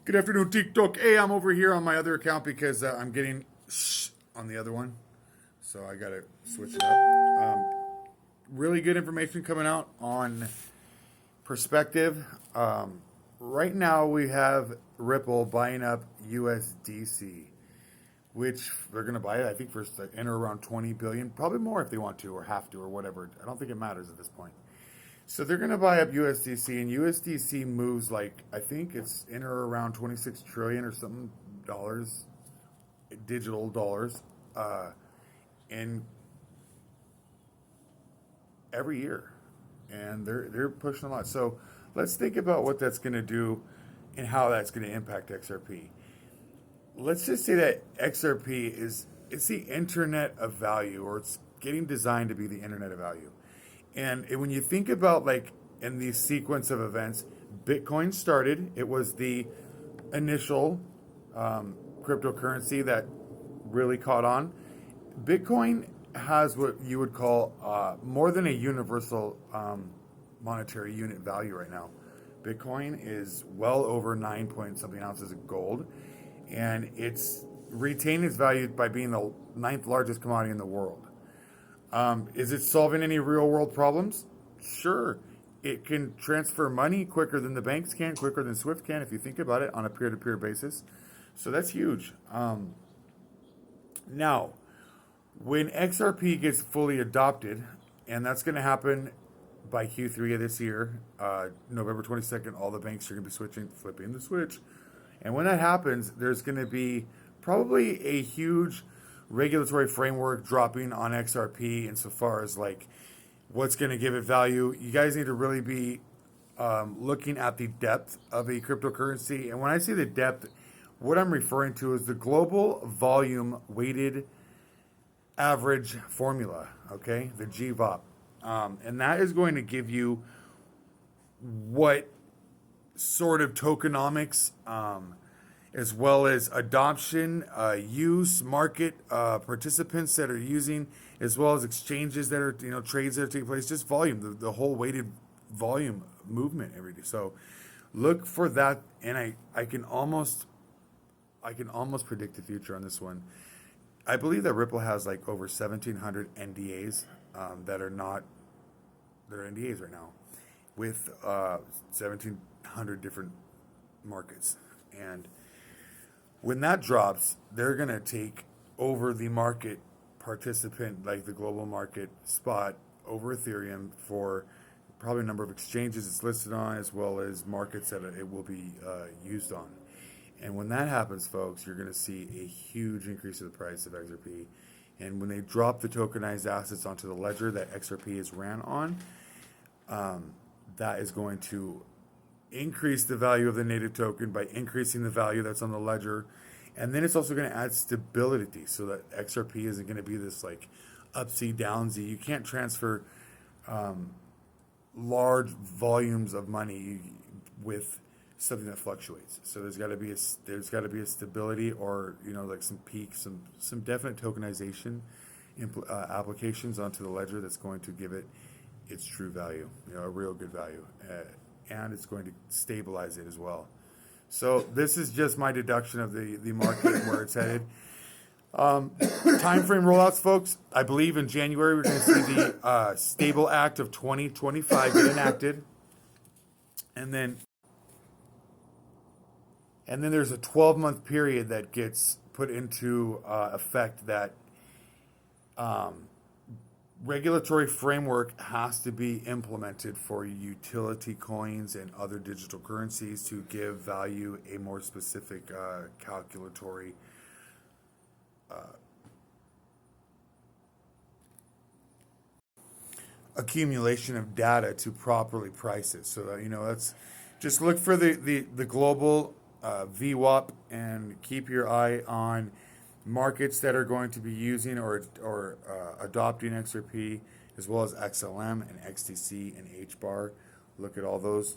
Good afternoon, TikTok. Hey, I'm over here on my other account because I'm getting on the other one. So I got to switch it up. Really good information coming out on perspective. Right now, we have Ripple buying up USDC, which they're going to buy it, I think, for enter around 20 billion, probably more if they want to or have to or whatever. I don't think it matters at this point. So they're going to buy up USDC, and USDC moves like, I think it's in or around 26 trillion or something dollars, digital dollars, in every year, and they're pushing a lot. So let's think about what that's going to do and how that's going to impact XRP. Let's just say that XRP it's the internet of value, or it's getting designed to be the internet of value. And when you think about, like, in the sequence of events, Bitcoin started. It was the initial cryptocurrency that really caught on. Bitcoin has what you would call more than a universal monetary unit value right now. Bitcoin is well over 9 point something ounces of gold, and it's retained its value by being the ninth largest commodity in the world. Is it solving any real world problems? Sure. It can transfer money quicker than the banks can, quicker than Swift can, if you think about it, on a peer-to-peer basis. So that's huge. Now, when XRP gets fully adopted, and that's going to happen by Q3 of this year, November 22nd, all the banks are going to be flipping the switch. And when that happens, there's going to be probably a huge regulatory framework dropping on XRP insofar as, like, what's going to give it value. You guys need to really be looking at the depth of a cryptocurrency. And when I say the depth, what I'm referring to is the global volume weighted average formula, okay? The GVOP. And that is going to give you what sort of tokenomics, as well as adoption, use, market participants that are using, as well as exchanges that are, trades that are taking place, just volume, the whole weighted volume movement every day. So look for that, and I can almost predict the future on this one. I believe that Ripple has like over 1,700 NDAs that are NDAs right now, with 1,700 different markets. And when that drops, they're going to take over the market participant, like the global market spot, over Ethereum for probably a number of exchanges it's listed on, as well as markets that it will be used on. And when that happens, folks, you're going to see a huge increase in the price of XRP. And when they drop the tokenized assets onto the ledger that XRP is ran on, that is going to increase the value of the native token by increasing the value that's on the ledger. And then it's also going to add stability so that XRP isn't going to be this, like, upsy downsy. You can't transfer large volumes of money with something that fluctuates. So there's got to be a stability, or like some peaks, some definite tokenization applications onto the ledger that's going to give it its true value, a real good value, and it's going to stabilize it as well. So this is just my deduction of the market and where it's headed. Time frame rollouts, folks. I believe in January we're going to see the Stable Act of 2025 get enacted, and then there's a 12-month period that gets put into effect that regulatory framework has to be implemented for utility coins and other digital currencies to give value a more specific calculatory accumulation of data to properly price it. So that, that's just look for the global VWAP, and keep your eye on markets that are going to be using or adopting XRP, as well as XLM and XTC and HBAR. Look at all those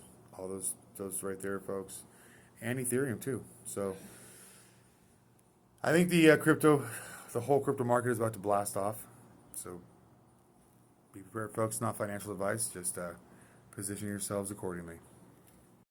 right there, folks, and Ethereum too. So I think the whole crypto market is about to blast off. So be prepared, folks. Not financial advice. Just position yourselves accordingly.